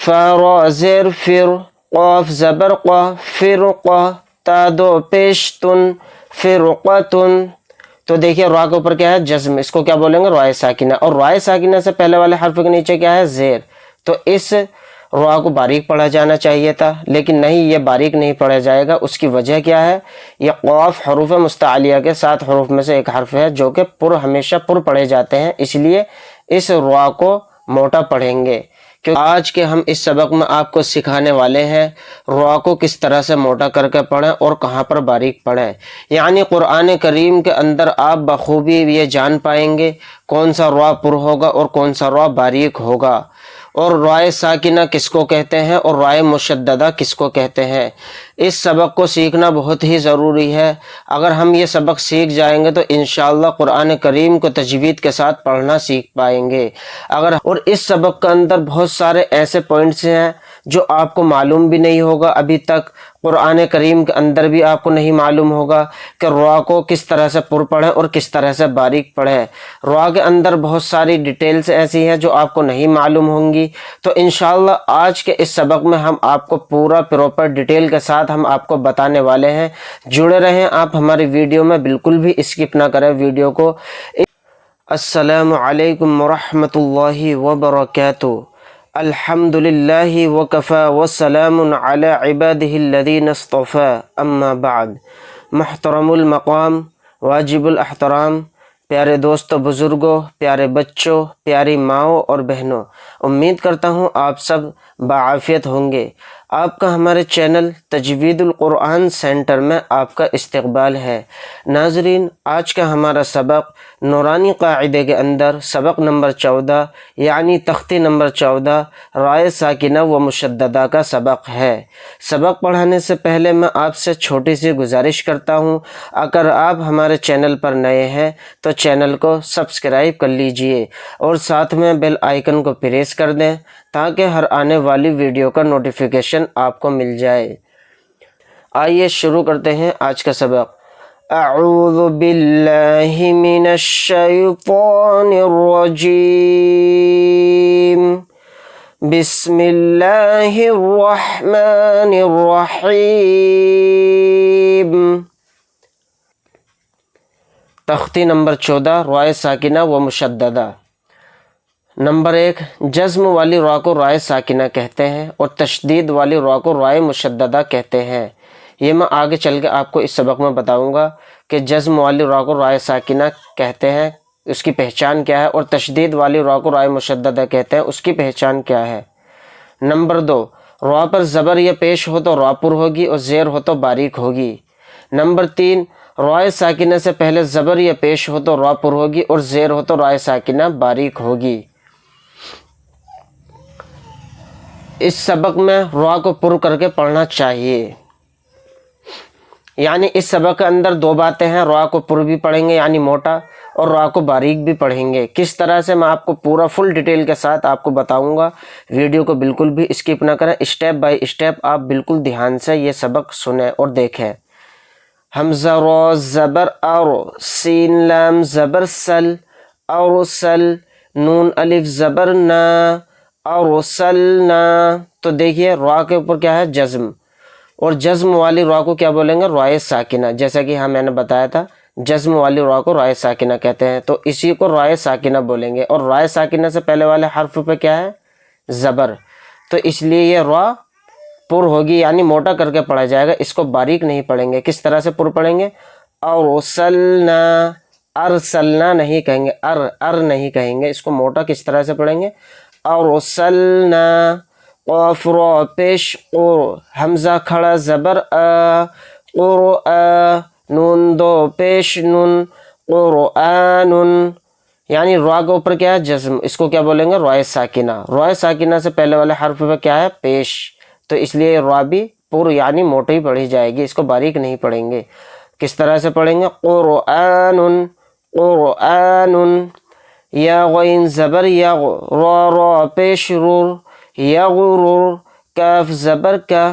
فا را زیر فر، قاف زبر قا، فرقہ، تا دو پیش تن، فرقتن. تو دیکھیے را کے اوپر کیا ہے جزم، اس کو کیا بولیں گے رائے ساکنہ، اور رائے ساکنہ سے پہلے والے حرف کے نیچے کیا ہے زیر. تو اس را کو باریک پڑھا جانا چاہیے تھا لیکن نہیں، یہ باریک نہیں پڑھا جائے گا. اس کی وجہ کیا ہے؟ یہ قاف حروف مستعلیہ کے 7 حروف میں سے ایک حرف ہے جو کہ ہمیشہ پر پڑھے جاتے ہیں، اس لیے اس را کو موٹا پڑھیں گے. کہ آج کے ہم اس سبق میں آپ کو سکھانے والے ہیں را کو کس طرح سے موٹا کر کے پڑھیں اور کہاں پر باریک پڑھیں. یعنی قرآن کریم کے اندر آپ بخوبی یہ جان پائیں گے کون سا را پر ہوگا اور کون سا را باریک ہوگا، اور رائے ساکنہ کس کو کہتے ہیں اور رائے مشددہ کس کو کہتے ہیں. اس سبق کو سیکھنا بہت ہی ضروری ہے. اگر ہم یہ سبق سیکھ جائیں گے تو انشاءاللہ قرآن کریم کو تجوید کے ساتھ پڑھنا سیکھ پائیں گے. اور اس سبق کے اندر بہت سارے ایسے پوائنٹس ہیں جو آپ کو معلوم بھی نہیں ہوگا ابھی تک، قرآن کریم کے اندر بھی آپ کو نہیں معلوم ہوگا کہ را کو کس طرح سے پر پڑھیں اور کس طرح سے باریک پڑھیں. را کے اندر بہت ساری ڈیٹیلز ایسی ہیں جو آپ کو نہیں معلوم ہوں گی. تو انشاءاللہ آج کے اس سبق میں ہم آپ کو پورا پراپر ڈیٹیل کے ساتھ ہم آپ کو بتانے والے ہیں. جڑے رہیں آپ ہماری ویڈیو میں، بالکل بھی اسکپ نہ کریں ویڈیو کو. السلام علیکم ورحمۃ اللہ وبرکاتہ. الحمد للہ وکفی وسلام علی عبادہ الذین اصطفی، اما بعد. محترم المقام، واجب الاحترام، پیارے دوستوں، بزرگوں، پیارے بچوں، پیاری ماؤں اور بہنوں، امید کرتا ہوں آپ سب بعافیت ہوں گے. آپ کا ہمارے چینل تجوید القرآن سینٹر میں آپ کا استقبال ہے. ناظرین، آج کا ہمارا سبق نورانی قاعدے کے اندر سبق نمبر 14 یعنی تختی نمبر 14 رائے ساکنہ و مشددہ کا سبق ہے. سبق پڑھانے سے پہلے میں آپ سے چھوٹی سی گزارش کرتا ہوں، اگر آپ ہمارے چینل پر نئے ہیں تو چینل کو سبسکرائب کر لیجئے اور ساتھ میں بیل آئیکن کو پریس کر دیں تاکہ ہر آنے والی ویڈیو کا نوٹیفیکیشن آپ کو مل جائے. آئیے شروع کرتے ہیں آج کا سبق. اعوذ باللہ من الشیطان الرجیم، بسم اللہ الرحمن الرحیم. تختی نمبر 14 رائے ساکنہ و مشددہ. نمبر 1، جزم والی را کو رائے ساکنہ کہتے ہیں اور تشدید والی را کو رائے مشددہ کہتے ہیں. یہ میں آگے چل کے آپ کو اس سبق میں بتاؤں گا کہ جزم والی را کو رائے ساکنہ کہتے ہیں، اس کی پہچان کیا ہے، اور تشدید والی را کو رائے مشددہ کہتے ہیں، اس کی پہچان کیا ہے. نمبر 2، را پر زبر یا پیش ہو تو را پر ہوگی اور زیر ہو تو باریک ہوگی. نمبر 3، رائے ساکنہ سے پہلے زبر یا پیش ہو تو را پر ہوگی اور زیر ہو تو رائے ساکنہ باریک ہوگی. اس سبق میں را کو پر کر کے پڑھنا چاہیے. یعنی اس سبق کے اندر 2 باتیں ہیں، را کو پر بھی پڑھیں گے یعنی موٹا، اور را کو باریک بھی پڑھیں گے. کس طرح سے میں آپ کو پورا فل ڈیٹیل کے ساتھ آپ کو بتاؤں گا. ویڈیو کو بالکل بھی اسکپ نہ کریں، اسٹیپ بائی اسٹیپ آپ بالکل دھیان سے یہ سبق سنیں اور دیکھیں. حمزہ را زبر اور، سین لام زبر سل، اور سل، نون الف زبر نا، اور سلنا. تو دیکھیے را کے اوپر کیا ہے جزم، اور جزم والی را کو کیا بولیں گے رائے ساکنہ. جیسا کہ میں نے بتایا تھا جزم والی را کو رائے ساکنہ کہتے ہیں، تو اسی کو رائے ساکنہ بولیں گے. اور رائے ساکنہ سے پہلے والے حرف پہ کیا ہے زبر، تو اس لیے یہ را پر ہوگی یعنی موٹا کر کے پڑھا جائے گا، اس کو باریک نہیں پڑھیں گے. کس طرح سے پر پڑھیں گے؟ ارسلنا، ارسلنا نہیں کہیں گے، ار نہیں کہیں گے، اس کو موٹا کس طرح سے پڑھیں گے؟ ارسلنا. قاف را پیش قر، حمزہ کھڑا زبر آ، قرآ، نون دو پیش نون، قرآن. یعنی را کے اوپر کیا ہے جزم، اس کو کیا بولیں گے رائے ساکنہ. رائے ساکنہ سے پہلے والے حرف پہ کیا ہے پیش، تو اس لیے را بھی پر یعنی موٹی پڑھی جائے گی، اس کو باریک نہیں پڑھیں گے. کس طرح سے پڑھیں گے؟ قرآن، قرآن. یا غین زبر یا، را را پیش رور، یغرر، کاف زبر کا،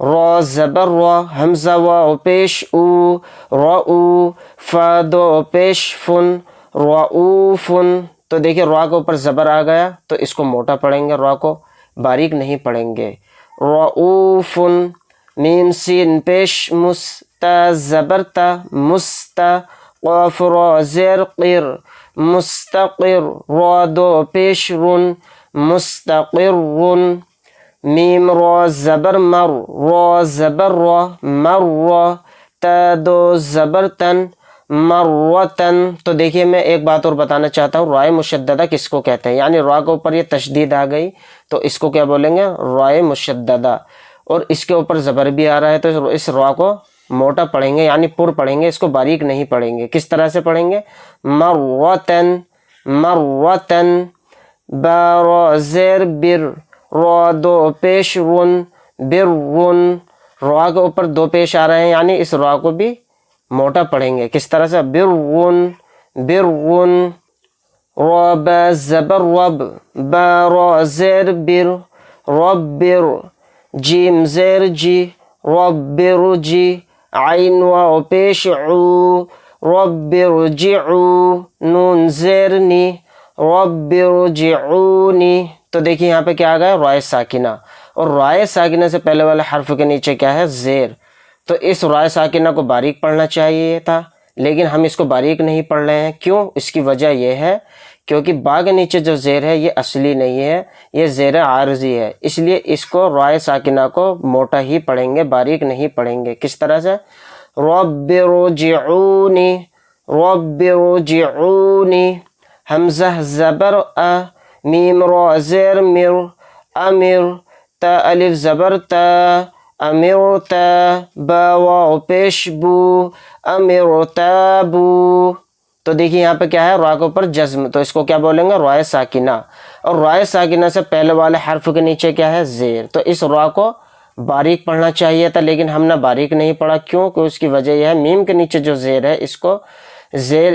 را زبر را، همزه و پیش او، رعو، فا دو پیش فن، رعوفن۔ تو دیکھیں را کے اوپر زبر آ گیا تو اس کو موٹا پڑھیں گے، را کو باریک نہیں پڑھیں گے۔ رعوفن، میم سین پیش مستا زبر تا، مستا، قاف را زیر قیر، مستقر، را دو پیش رن، مستقرن، میم را زبر مر، را زبر را، مر، تا دو زبر تن، مروتن۔ تو دیکھیے میں ایک بات اور بتانا چاہتا ہوں، رائے مشددہ کس کو کہتے ہیں، یعنی را کے اوپر یہ تشدید آ گئی تو اس کو کیا بولیں گے، رائے مشددہ، اور اس کے اوپر زبر بھی آ رہا ہے تو اس را کو موٹا پڑھیں گے یعنی پر پڑھیں گے، اس کو باریک نہیں پڑھیں گے۔ کس طرح سے پڑھیں گے، مروتن، مروتن، با را زیر بر، را دو پیش رن، برون۔ را کے اوپر دو پیش آ رہے ہیں یعنی اس را کو بھی موٹا پڑھیں گے۔ کس طرح سے، برون، برون، را با زبر رب، با را زیر بر، ربر، جیم زیر جی، ربر جی، عین و پیش عو، ربر جعو، نون زیر نی، ربر جعونی۔ تو دیکھیے یہاں پہ کیا آ گیا، رائے ساکنہ، اور رائے ساکنہ سے پہلے والے حرف کے نیچے کیا ہے، زیر۔ تو اس رائے ساکنہ کو باریک پڑھنا چاہیے تھا لیکن ہم اس کو باریک نہیں پڑھ رہے ہیں، کیوں؟ اس کی وجہ یہ ہے کیونکہ با کے نیچے جو زیر ہے یہ اصلی نہیں ہے، یہ زیر عارضی ہے، اس لیے اس کو رائے ساکنہ کو موٹا ہی پڑھیں گے، باریک نہیں پڑھیں گے۔ کس طرح سے، رب ارجعونی، رب ارجعونی، حمزہ زبر ا، میم را زیر مر، امر، تا الف زبر تا، امرتا، با واو پیش بو، امرتابو۔ تو دیکھیے یہاں پہ کیا ہے، را کے اوپر جزم، تو اس کو کیا بولیں گے، رائے ساکنہ، اور رائے ساکنہ سے پہلے والے حرف کے نیچے کیا ہے، زیر۔ تو اس را کو باریک پڑھنا چاہیے تھا لیکن ہم نے باریک نہیں پڑھا، کیوں کہ اس کی وجہ یہ ہے میم کے نیچے جو زیر ہے اس کو زیر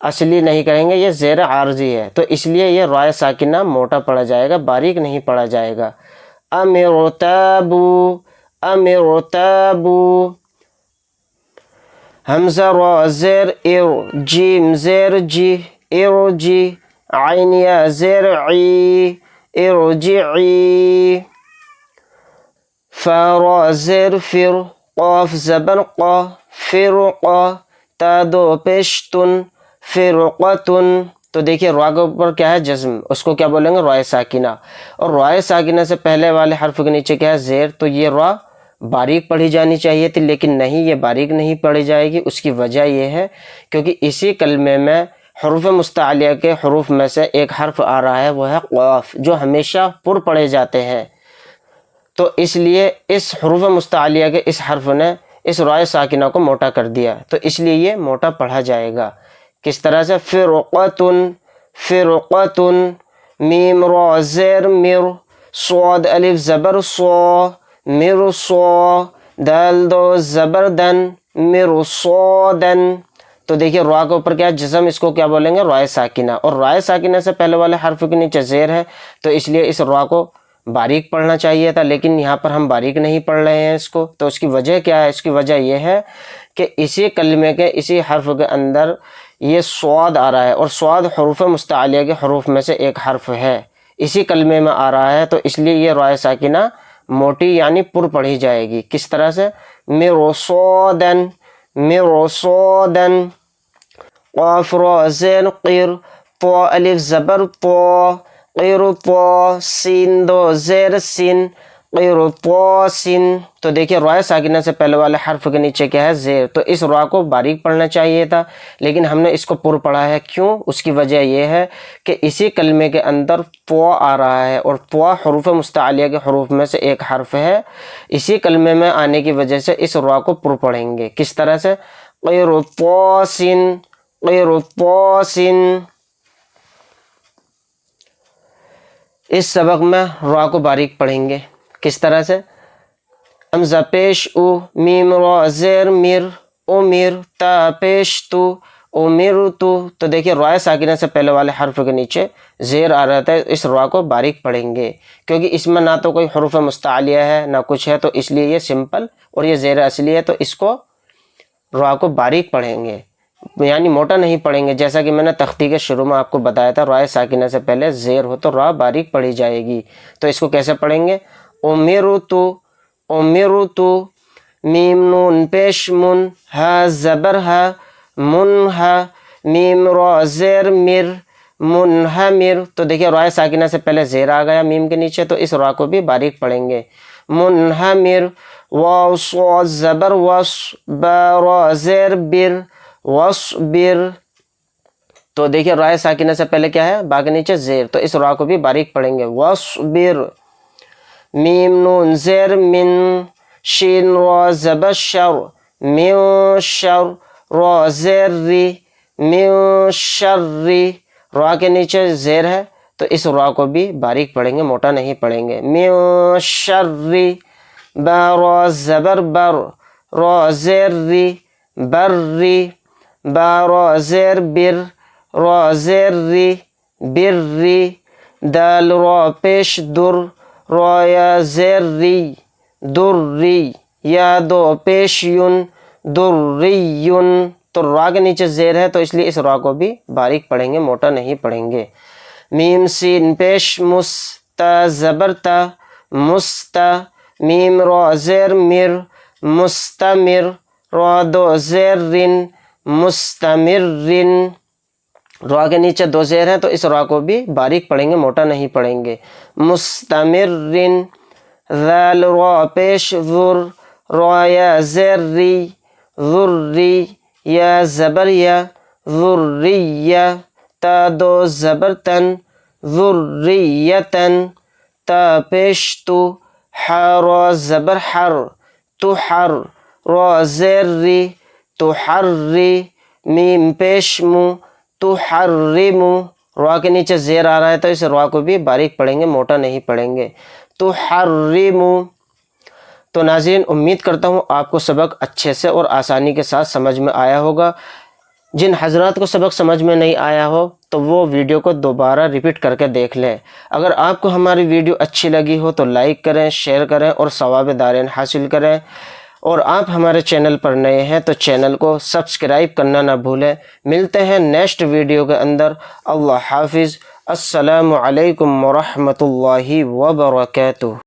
اصلی نہیں کہیں گے، یہ زیر عارضی ہے، تو اس لیے یہ رائے ساکنہ موٹا پڑھا جائے گا، باریک نہیں پڑھا جائے گا۔ امرتابو، امرتابو، حمزہ را زیر ار، جیم زیر جی، ارجی، عین یا زیر عی، ارجعی، فا را زیر فر، قاف زبر قا، فرقا، تا دو پیشتن، فرقتن۔ تو دیکھیے را کے اوپر کیا ہے، جزم، اس کو کیا بولیں گے، رائے ساکنہ، اور رائے ساکنہ سے پہلے والے حرف کے نیچے کیا ہے، زیر، تو یہ را باریک پڑھی جانی چاہیے تھی لیکن نہیں، یہ باریک نہیں پڑھی جائے گی۔ اس کی وجہ یہ ہے کیونکہ اسی کلمے میں حروف مستعلیہ کے حروف میں سے ایک حرف آ رہا ہے، وہ ہے قاف، جو ہمیشہ پر پڑھے جاتے ہیں، تو اس لیے اس حروف مستعلیہ کے اس حرف نے اس رائے ساکنہ کو موٹا کر دیا، تو اس لیے یہ موٹا پڑھا جائے گا۔ کس طرح سے، فرقتن، فرقتن، میم را زیر مر، صاد الف زبر صا، مرصا، دال دو زبر دن، مرصادن۔ تو دیکھیے را کے اوپر کیا ہے، جزم، اس کو کیا بولیں گے، رائے ساکنہ، اور رائے ساکنہ سے پہلے والے حرف کے نیچے زیر ہے تو اس لیے اس را کو باریک پڑھنا چاہیے تھا لیکن یہاں پر ہم باریک نہیں پڑھ رہے ہیں اس کو، تو اس کی وجہ کیا ہے، اس کی وجہ یہ ہے کہ اسی کلمے کے اسی حرف کے اندر یہ صاد آ رہا ہے، اور صاد حروف مستعلیہ کے حروف میں سے ایک حرف ہے، اسی کلمے میں آ رہا ہے، تو اس لیے یہ رائے ساکنہ موٹی یعنی پر پڑھی جائے گی۔ کس طرح سے، مرصادن، مرصادن، قاف را زین قیر، پو الف زبر پو، قیر پو، سین دو زیر سین، قیر پو سین. تو دیکھیے رائے ساکنہ سے پہلے والے حرف کے نیچے کیا ہے؟ زیر. تو اس را کو باریک پڑھنا چاہیے تھا لیکن ہم نے اس کو پر پڑھا ہے. کیوں؟ اس کی وجہ یہ ہے کہ اسی کلمے کے اندر پو آ رہا ہے اور پو حروف مستعلیہ کے حروف میں سے ایک حرف ہے. اسی کلمے میں آنے کی وجہ سے اس را کو پر پڑھیں گے. کس طرح سے؟ قیر پو سین، قیر پو سین. اس سبق میں را کو باریک پڑھیں گے. کس طرح سے؟ حمزہ پیش او، میم را زیر میر، امیر، تا پیش تو، امیر تو. تو دیکھیے رائے ساکنہ سے پہلے والے حرف کے نیچے زیر آ رہا ہے. اس را کو باریک پڑھیں گے کیونکہ اس میں نہ تو کوئی حروف مستعلیہ ہے نہ کچھ ہے، تو اس لیے یہ سمپل اور یہ زیر اصلی ہے. تو اس کو را کو باریک پڑھیں گے یعنی موٹا نہیں پڑھیں گے. جیسا کہ میں نے تختی کے شروع میں آپ کو بتایا تھا رائے ساکنہ سے پہلے زیر ہو تو را باریک پڑھی جائے گی. تو اس کو کیسے پڑھیں گے؟ امیرتو، امیرتو، میم نون پیش من، ہا زبر ہا، من ہا، میم را زیر میر، منہمر. تو دیکھیے رائے ساکنہ سے پہلے زیر آ گیا میم کے نیچے تو اس را کو بھی باریک پڑھیں گے. منہمر، واو صاد زبر وس، با را زیر بر، وصبر. تو دیکھیے رائے ساکنہ سے پہلے کیا ہے؟ با کے نیچے زیر. تو اس را کو بھی باریک پڑھیں گے. وصبر، میم نون زیر من، شین را زبر شر، من شر، را زیر ری، من شر. را کے نیچے زیر ہے تو اس را کو بھی باریک پڑھیں گے، موٹا نہیں پڑھیں گے. من شر، با را زبر بر، را زیر ری، بر ری، با را زیر بر، را زیر ری، بر ری. دال را پیش در، را یا زیر ری، در ری. یا دو پیش یون، در ری یون. تو را کے نیچے زیر ہے تو اس لیے اس را کو بھی باریک پڑھیں گے، موٹا نہیں پڑھیں گے. میم سین پیش مس، تا زبر تا، مستا، میم را زیر مر، مستمر، را دو زیر رن، مستمر رن. را کے نیچے دو زیر ہیں تو اس را کو بھی باریک پڑھیں گے، موٹا نہیں پڑھیں گے. مستمر رن. ذال را پیش ذر، را یا زیر ری، ذری، یا زبر یا، ذریہ، تا دو زبر تن، ذریتن، تا پیش تو، حا را زبر حر، تحر، را زیر ری، تحری، میم پیش مو، تحرمو. را کے نیچے زیر آ رہا ہے تو اس را کو بھی باریک پڑھیں گے، موٹا نہیں پڑھیں گے. تحرمو. تو ناظرین امید کرتا ہوں آپ کو سبق اچھے سے اور آسانی کے ساتھ سمجھ میں آیا ہوگا. جن حضرات کو سبق سمجھ میں نہیں آیا ہو تو وہ ویڈیو کو دوبارہ ریپیٹ کر کے دیکھ لیں. اگر آپ کو ہماری ویڈیو اچھی لگی ہو تو لائک کریں، شیئر کریں اور ثواب دارین حاصل کریں. اور آپ ہمارے چینل پر نئے ہیں تو چینل کو سبسکرائب کرنا نہ بھولیں. ملتے ہیں نیکسٹ ویڈیو کے اندر. اللہ حافظ. السلام علیکم ورحمۃ اللہ وبرکاتہ.